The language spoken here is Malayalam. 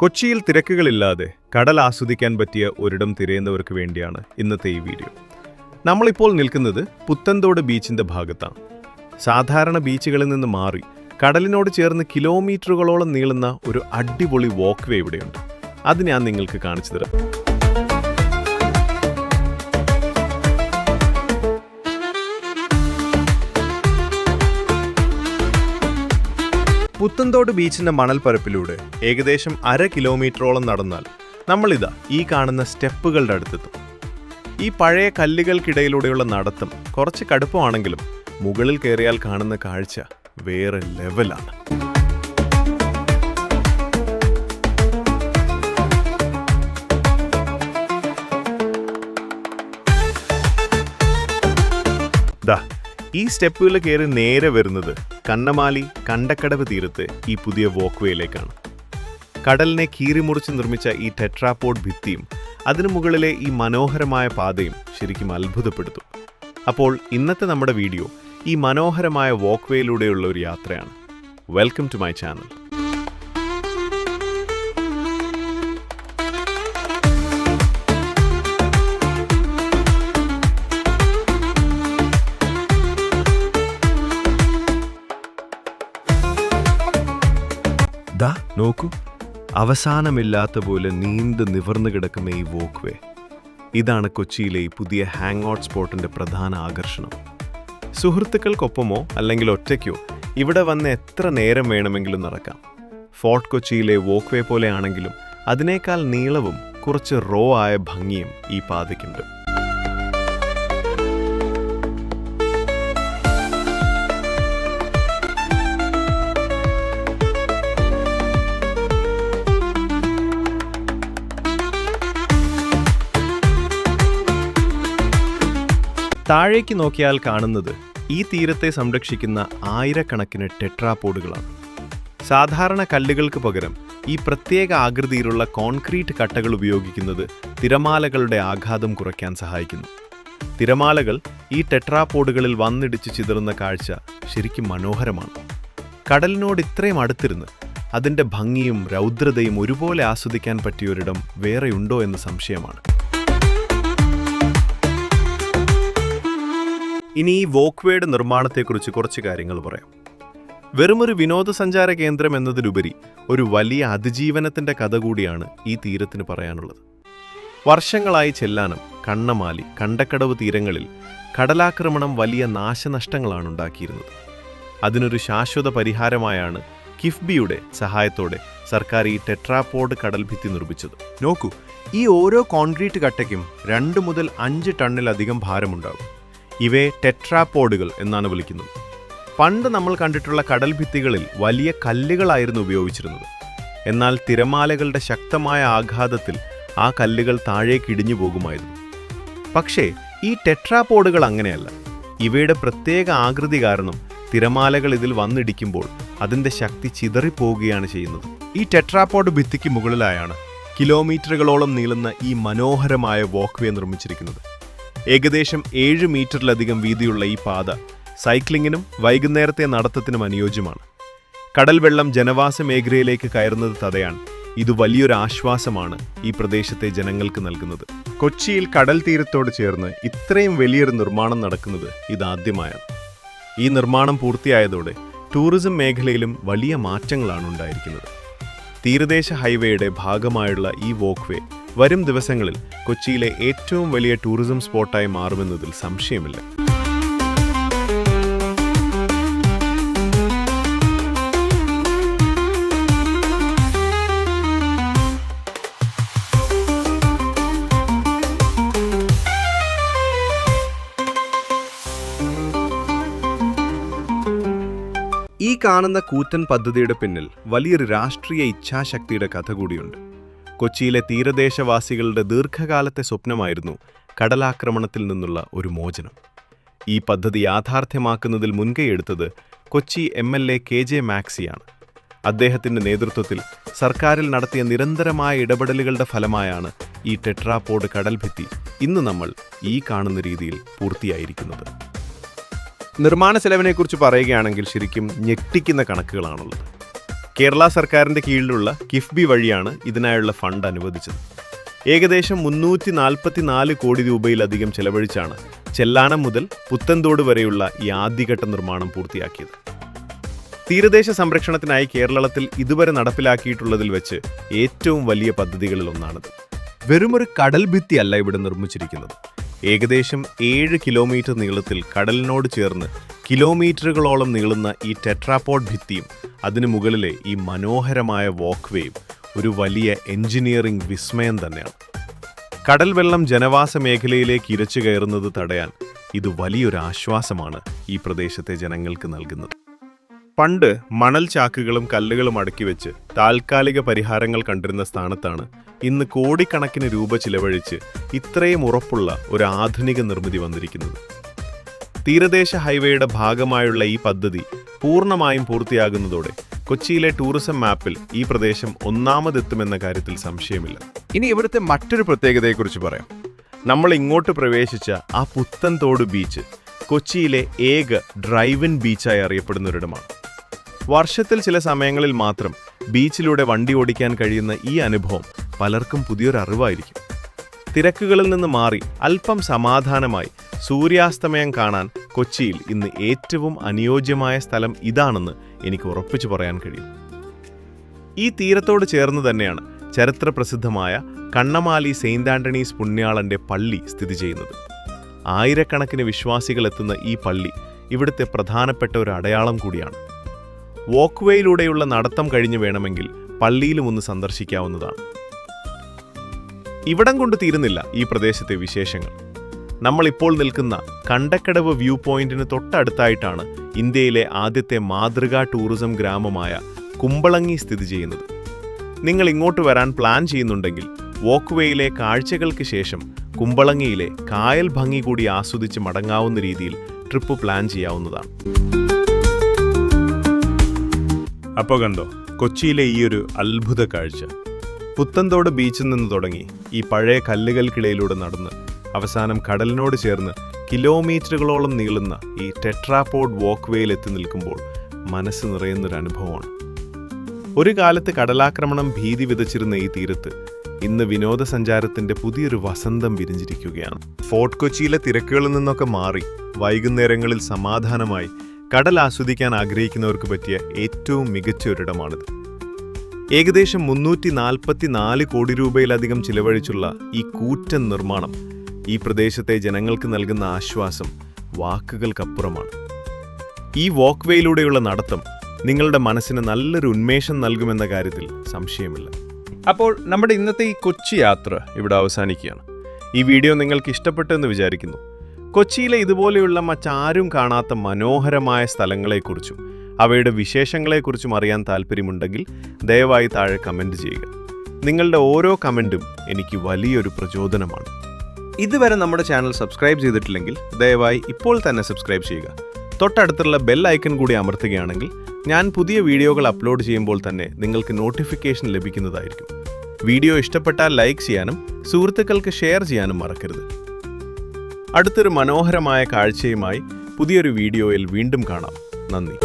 കൊച്ചിയിൽ തിരക്കുകളില്ലാതെ കടൽ ആസ്വദിക്കാൻ പറ്റിയ ഒരിടം തിരയുന്നവർക്ക് വേണ്ടിയാണ് ഇന്നത്തെ ഈ വീഡിയോ. നമ്മളിപ്പോൾ നിൽക്കുന്നത് പുത്തൻതോട് ബീച്ചിന്റെ ഭാഗത്താണ്. സാധാരണ ബീച്ചുകളിൽ നിന്ന് മാറി കടലിനോട് ചേർന്ന് കിലോമീറ്ററുകളോളം നീളുന്ന ഒരു അടിപൊളി വാക്ക് വേ ഇവിടെയുണ്ട്. അത് ഞാൻ നിങ്ങൾക്ക് കാണിച്ചു തരാം. പുത്തൻതോട് ബീച്ചിന്റെ മണൽപ്പരപ്പിലൂടെ ഏകദേശം 1/2 കിലോമീറ്ററോളം നടന്നാൽ നമ്മളിതാ ഈ കാണുന്ന സ്റ്റെപ്പുകളുടെ അടുത്തെത്തും. ഈ പഴയ കല്ലുകൾക്കിടയിലൂടെയുള്ള നടത്തം കുറച്ച് കടുപ്പമാണെങ്കിലും മുകളിൽ കയറിയാൽ കാണുന്ന കാഴ്ച വേറെ ലെവലാണ്. ഈ സ്റ്റെപ്പുകൾ കയറി നേരെ വരുന്നത് കണ്ണമാലി കണ്ടക്കടവ് തീരത്ത് ഈ പുതിയ വാക്ക് വേയിലേക്കാണ്. കടലിനെ കീറിമുറിച്ച് നിർമ്മിച്ച ഈ ടെട്രാപോഡ് ഭിത്തിയും അതിനു മുകളിലെ ഈ മനോഹരമായ പാതയും ശരിക്കും അത്ഭുതപ്പെടുത്തും. അപ്പോൾ ഇന്നത്തെ നമ്മുടെ വീഡിയോ ഈ മനോഹരമായ വാക്ക് വേയിലൂടെയുള്ള ഒരു യാത്രയാണ്. Welcome to my channel. നോക്കൂ, അവസാനമില്ലാത്ത പോലെ നീണ്ടു നിവർന്നു കിടക്കുന്ന ഈ വാക്ക് വേ. ഇതാണ് കൊച്ചിയിലെ ഈ പുതിയ ഹാങ് ഔട്ട് സ്പോട്ടിന്റെ പ്രധാന ആകർഷണം. സുഹൃത്തുക്കൾക്കൊപ്പമോ അല്ലെങ്കിൽ ഒറ്റയ്ക്കോ ഇവിടെ വന്ന് എത്ര നേരം വേണമെങ്കിലും നടക്കാം. ഫോർട്ട് കൊച്ചിയിലെ വാക്ക് വേ പോലെയാണെങ്കിലും അതിനേക്കാൾ നീളവും കുറച്ച് റോ ആയ ഭംഗിയും ഈ പാതയ്ക്കുണ്ട്. താഴേക്ക് നോക്കിയാൽ കാണുന്നത് ഈ തീരത്തെ സംരക്ഷിക്കുന്ന ആയിരക്കണക്കിന് ടെട്രാപോഡുകളാണ്. സാധാരണ കല്ലുകൾക്ക് പകരം ഈ പ്രത്യേക ആകൃതിയിലുള്ള കോൺക്രീറ്റ് കട്ടകൾ ഉപയോഗിക്കുന്നത് തിരമാലകളുടെ ആഘാതം കുറയ്ക്കാൻ സഹായിക്കുന്നു. തിരമാലകൾ ഈ ടെട്രാപോഡുകളിൽ വന്നിടിച്ച് ചിതറുന്ന കാഴ്ച ശരിക്കും മനോഹരമാണ്. കടലിനോട് ഇത്രയും അടുത്തിരുന്ന് അതിൻ്റെ ഭംഗിയും രൗദ്രതയും ഒരുപോലെ ആസ്വദിക്കാൻ പറ്റിയൊരിടം വേറെയുണ്ടോ എന്ന് സംശയമാണ്. ഇനി ഈ വാക്ക് വേയുടെ നിർമ്മാണത്തെക്കുറിച്ച് കുറച്ച് കാര്യങ്ങൾ പറയാം. വെറുമൊരു വിനോദസഞ്ചാര കേന്ദ്രം എന്നതിലുപരി ഒരു വലിയ അതിജീവനത്തിന്റെ കഥ കൂടിയാണ് ഈ തീരത്തിന് പറയാനുള്ളത്. വർഷങ്ങളായി ചെല്ലാനം, കണ്ണമാലി, കണ്ടക്കടവ് തീരങ്ങളിൽ കടലാക്രമണം വലിയ നാശനഷ്ടങ്ങളാണ് ഉണ്ടാക്കിയിരുന്നത്. അതിനൊരു ശാശ്വത പരിഹാരമായാണ് കിഫ്ബിയുടെ സഹായത്തോടെ സർക്കാർ ഈ ടെട്രാപോഡ് കടൽഭിത്തി നിർമ്മിച്ചത്. നോക്കൂ, ഈ ഓരോ കോൺക്രീറ്റ് കട്ടയ്ക്കും 2 മുതൽ 5 ടണ്ണിലധികം ഭാരമുണ്ടാകും. ഇവയെ ടെട്രാപോഡുകൾ എന്നാണ് വിളിക്കുന്നത്. പണ്ട് നമ്മൾ കണ്ടിട്ടുള്ള കടൽ ഭിത്തികളിൽ വലിയ കല്ലുകളായിരുന്നു ഉപയോഗിച്ചിരുന്നത്. എന്നാൽ തിരമാലകളുടെ ശക്തമായ ആഘാതത്തിൽ ആ കല്ലുകൾ താഴേക്ക് ഇടിഞ്ഞു പോകുമായിരുന്നു. പക്ഷേ ഈ ടെട്രാപോഡുകൾ അങ്ങനെയല്ല. ഇവയുടെ പ്രത്യേക ആകൃതി കാരണം തിരമാലകൾ ഇതിൽ വന്നിടിക്കുമ്പോൾ അതിൻ്റെ ശക്തി ചിതറിപ്പോവുകയാണ് ചെയ്യുന്നത്. ഈ ടെട്രാപോഡ് ഭിത്തിക്ക് മുകളിലായാണ് കിലോമീറ്ററുകളോളം നീളുന്ന ഈ മനോഹരമായ വാക്ക് വേ നിർമ്മിച്ചിരിക്കുന്നത്. ഏകദേശം 7 മീറ്ററിലധികം വീതിയുള്ള ഈ പാത സൈക്ലിങ്ങിനും വൈകുന്നേരത്തെ നടത്തത്തിനും അനുയോജ്യമാണ്. കടൽ വെള്ളം ജനവാസ മേഖലയിലേക്ക് കയറുന്നത് തടയാൻ ഇത് വലിയൊരു ആശ്വാസമാണ് ഈ പ്രദേശത്തെ ജനങ്ങൾക്ക് നൽകുന്നത്. കൊച്ചിയിൽ കടൽ തീരത്തോട് ചേർന്ന് ഇത്രയും വലിയൊരു നിർമ്മാണം നടക്കുന്നത് ഇതാദ്യമായാണ്. ഈ നിർമ്മാണം പൂർത്തിയായതോടെ ടൂറിസം മേഖലയിലും വലിയ മാറ്റങ്ങളാണ് ഉണ്ടായിരിക്കുന്നത്. തീരദേശ ഹൈവേയുടെ ഭാഗമായുള്ള ഈ വാക്ക് വേ വരും ദിവസങ്ങളിൽ കൊച്ചിയിലെ ഏറ്റവും വലിയ ടൂറിസം സ്പോട്ടായി മാറുമെന്നതിൽ സംശയമില്ല. ഈ കാണുന്ന കൂറ്റൻ പദ്ധതിയുടെ പിന്നിൽ വലിയൊരു രാഷ്ട്രീയ ഇച്ഛാശക്തിയുടെ കഥ കൂടിയുണ്ട്. കൊച്ചിയിലെ തീരദേശവാസികളുടെ ദീർഘകാലത്തെ സ്വപ്നമായിരുന്നു കടലാക്രമണത്തിൽ നിന്നുള്ള ഒരു മോചനം. ഈ പദ്ധതി യാഥാർത്ഥ്യമാക്കുന്നതിൽ മുൻകൈയെടുത്തത് കൊച്ചി MLA KJ മാക്സിയാണ്. അദ്ദേഹത്തിൻ്റെ നേതൃത്വത്തിൽ സർക്കാരിൽ നടത്തിയ നിരന്തരമായ ഇടപെടലുകളുടെ ഫലമായാണ് ഈ ടെട്രാപോഡ് കടൽഭിത്തി ഇന്ന് നമ്മൾ ഈ കാണുന്ന രീതിയിൽ പൂർത്തിയായിരിക്കുന്നത്. നിർമ്മാണ ചെലവിനെക്കുറിച്ച് പറയുകയാണെങ്കിൽ ശരിക്കും ഞെട്ടിക്കുന്ന കണക്കുകളാണുള്ളത്. കേരള സർക്കാരിൻ്റെ കീഴിലുള്ള കിഫ്ബി വഴിയാണ് ഇതിനായുള്ള ഫണ്ട് അനുവദിച്ചത്. ഏകദേശം 344 കോടി രൂപയിലധികം ചെലവഴിച്ചാണ് ചെല്ലാനം മുതൽ പുത്തൻതോട് വരെയുള്ള ഈ ആദ്യഘട്ട നിർമ്മാണം പൂർത്തിയാക്കിയത്. തീരദേശ സംരക്ഷണത്തിനായി കേരളത്തിൽ ഇതുവരെ നടപ്പിലാക്കിയിട്ടുള്ളതിൽ വെച്ച് ഏറ്റവും വലിയ പദ്ധതികളിൽ ഒന്നാണിത്. വെറുമൊരു കടൽ ഭിത്തിയല്ല ഇവിടെ നിർമ്മിച്ചിരിക്കുന്നത്. ഏകദേശം 7 കിലോമീറ്റർ നീളത്തിൽ കടലിനോട് ചേർന്ന് കിലോമീറ്ററുകളോളം നീളുന്ന ഈ ടെട്രാപോഡ് ഭിത്തിയും അതിനു മുകളിലെ ഈ മനോഹരമായ വാക്ക്വേയും ഒരു വലിയ എഞ്ചിനീയറിംഗ് വിസ്മയം തന്നെയാണ്. കടൽ വെള്ളം ജനവാസ മേഖലയിലേക്ക് ഇരച്ചു കയറുന്നത് തടയാൻ ഇത് വലിയൊരു ആശ്വാസമാണ് ഈ പ്രദേശത്തെ ജനങ്ങൾക്ക് നൽകുന്നത്. പണ്ട് മണൽ ചാക്കുകളും കല്ലുകളും അടുക്കി വെച്ച് താൽക്കാലിക പരിഹാരങ്ങൾ കണ്ടിരുന്ന സ്ഥാനത്താണ് ഇന്ന് കോടിക്കണക്കിന് രൂപ ചിലവഴിച്ച് ഇത്രയും ഉറപ്പുള്ള ഒരു ആധുനിക നിർമ്മിതി വന്നിരിക്കുന്നത്. തീരദേശ ഹൈവേയുടെ ഭാഗമായുള്ള ഈ പദ്ധതി പൂർണ്ണമായും പൂർത്തിയാകുന്നതോടെ കൊച്ചിയിലെ ടൂറിസം മാപ്പിൽ ഈ പ്രദേശം ഒന്നാമതെത്തുമെന്ന കാര്യത്തിൽ സംശയമില്ല. ഇനി ഇവിടുത്തെ മറ്റൊരു പ്രത്യേകതയെക്കുറിച്ച് പറയാം. നമ്മൾ ഇങ്ങോട്ട് പ്രവേശിച്ച ആ പുത്തൻതോട് ബീച്ച് കൊച്ചിയിലെ ഏക ഡ്രൈവ് ഇൻ ബീച്ചായി അറിയപ്പെടുന്നൊരിടമാണ്. വർഷത്തിൽ ചില സമയങ്ങളിൽ മാത്രം ബീച്ചിലൂടെ വണ്ടി ഓടിക്കാൻ കഴിയുന്ന ഈ അനുഭവം പലർക്കും പുതിയൊരു അറിവായിരിക്കും. തിരക്കുകളിൽ നിന്ന് മാറി അല്പം സമാധാനമായി സൂര്യാസ്തമയം കാണാൻ കൊച്ചിയിൽ ഇന്ന് ഏറ്റവും അനുയോജ്യമായ സ്ഥലം ഇതാണെന്ന് എനിക്ക് ഉറപ്പിച്ചു പറയാൻ കഴിയും. ഈ തീരത്തോട് ചേർന്ന് തന്നെയാണ് ചരിത്രപ്രസിദ്ധമായ കണ്ണമാലി സെയിന്റ് ആന്റണീസ് പുണ്യാളന്റെ പള്ളി സ്ഥിതി ചെയ്യുന്നത്. ആയിരക്കണക്കിന് വിശ്വാസികൾ എത്തുന്ന ഈ പള്ളി ഇവിടുത്തെ പ്രധാനപ്പെട്ട ഒരു അടയാളം കൂടിയാണ്. വാക്ക്വേയിലൂടെയുള്ള നടത്തം കഴിഞ്ഞ് വേണമെങ്കിൽ പള്ളിയിലും ഒന്ന് സന്ദർശിക്കാവുന്നതാണ്. ഇവിടം കൊണ്ട് തീരുന്നില്ല ഈ പ്രദേശത്തെ വിശേഷങ്ങൾ. നമ്മളിപ്പോൾ നിൽക്കുന്ന കണ്ടക്കടവ് വ്യൂ പോയിന്റിന് തൊട്ടടുത്തായിട്ടാണ് ഇന്ത്യയിലെ ആദ്യത്തെ മാതൃകാ ടൂറിസം ഗ്രാമമായ കുമ്പളങ്ങി സ്ഥിതി ചെയ്യുന്നത്. നിങ്ങൾ ഇങ്ങോട്ട് വരാൻ പ്ലാൻ ചെയ്യുന്നുണ്ടെങ്കിൽ വാക്ക്വേയിലെ കാഴ്ചകൾക്ക് ശേഷം കുമ്പളങ്ങിയിലെ കായൽ ഭംഗി കൂടി ആസ്വദിച്ച് മടങ്ങാവുന്ന രീതിയിൽ ട്രിപ്പ് പ്ലാൻ ചെയ്യാവുന്നതാണ്. അപ്പോൾ കണ്ടോ കൊച്ചിയിലെ ഈ ഒരു അത്ഭുത കാഴ്ച. പുത്തൻതോട് ബീച്ചിൽ നിന്ന് തുടങ്ങി ഈ പഴയ കല്ലുകൾക്കിടയിലൂടെ നടന്ന് അവസാനം കടലിനോട് ചേർന്ന് കിലോമീറ്ററുകളോളം നീളുന്ന ഈ ടെട്രാപോഡ് വാക്ക്വേയിൽ എത്തി നിൽക്കുമ്പോൾ മനസ്സ് നിറയുന്നൊരു അനുഭവമാണ്. ഒരു കാലത്ത് കടലാക്രമണം ഭീതി വിതച്ചിരുന്ന ഈ തീരത്ത് ഇന്ന് വിനോദസഞ്ചാരത്തിന്റെ പുതിയൊരു വസന്തം വിരിഞ്ഞിരിക്കുകയാണ്. ഫോർട്ട് കൊച്ചിയിലെ തിരക്കുകളിൽ നിന്നൊക്കെ മാറി വൈകുന്നേരങ്ങളിൽ സമാധാനമായി കടൽ ആസ്വദിക്കാൻ ആഗ്രഹിക്കുന്നവർക്ക് പറ്റിയ ഏറ്റവും മികച്ച ഒരിടമാണിത്. ഏകദേശം 344 കോടി രൂപയിലധികം ചിലവഴിച്ചുള്ള ഈ കൂറ്റൻ നിർമ്മാണം ഈ പ്രദേശത്തെ ജനങ്ങൾക്ക് നൽകുന്ന ആശ്വാസം വാക്കുകൾക്കപ്പുറമാണ്. ഈ വാക്ക്വേയിലൂടെയുള്ള നടത്തം നിങ്ങളുടെ മനസ്സിന് നല്ലൊരു ഉന്മേഷം നൽകുമെന്ന കാര്യത്തിൽ സംശയമില്ല. അപ്പോൾ നമ്മുടെ ഇന്നത്തെ ഈ കൊച്ചി യാത്ര ഇവിടെ അവസാനിക്കുകയാണ്. ഈ വീഡിയോ നിങ്ങൾക്ക് ഇഷ്ടപ്പെട്ടെന്ന് വിചാരിക്കുന്നു. കൊച്ചിയിലെ ഇതുപോലെയുള്ള മറ്റാരും കാണാത്ത മനോഹരമായ സ്ഥലങ്ങളെക്കുറിച്ചും അവയുടെ വിശേഷങ്ങളെക്കുറിച്ചും അറിയാൻ താല്പര്യമുണ്ടെങ്കിൽ ദയവായി താഴെ കമൻറ്റ് ചെയ്യുക. നിങ്ങളുടെ ഓരോ കമൻറ്റും എനിക്ക് വലിയൊരു പ്രചോദനമാണ്. ഇതുവരെ നമ്മുടെ ചാനൽ സബ്സ്ക്രൈബ് ചെയ്തിട്ടില്ലെങ്കിൽ ദയവായി ഇപ്പോൾ തന്നെ സബ്സ്ക്രൈബ് ചെയ്യുക. തൊട്ടടുത്തുള്ള ബെൽ ഐക്കൺ കൂടി അമർത്തുകയാണെങ്കിൽ ഞാൻ പുതിയ വീഡിയോകൾ അപ്ലോഡ് ചെയ്യുമ്പോൾ തന്നെ നിങ്ങൾക്ക് നോട്ടിഫിക്കേഷൻ ലഭിക്കുന്നതായിരിക്കും. വീഡിയോ ഇഷ്ടപ്പെട്ടാൽ ലൈക്ക് ചെയ്യാനും സുഹൃത്തുക്കൾക്ക് ഷെയർ ചെയ്യാനും മറക്കരുത്. അടുത്തൊരു മനോഹരമായ കാഴ്ചയുമായി പുതിയൊരു വീഡിയോയിൽ വീണ്ടും കാണാം. നന്ദി.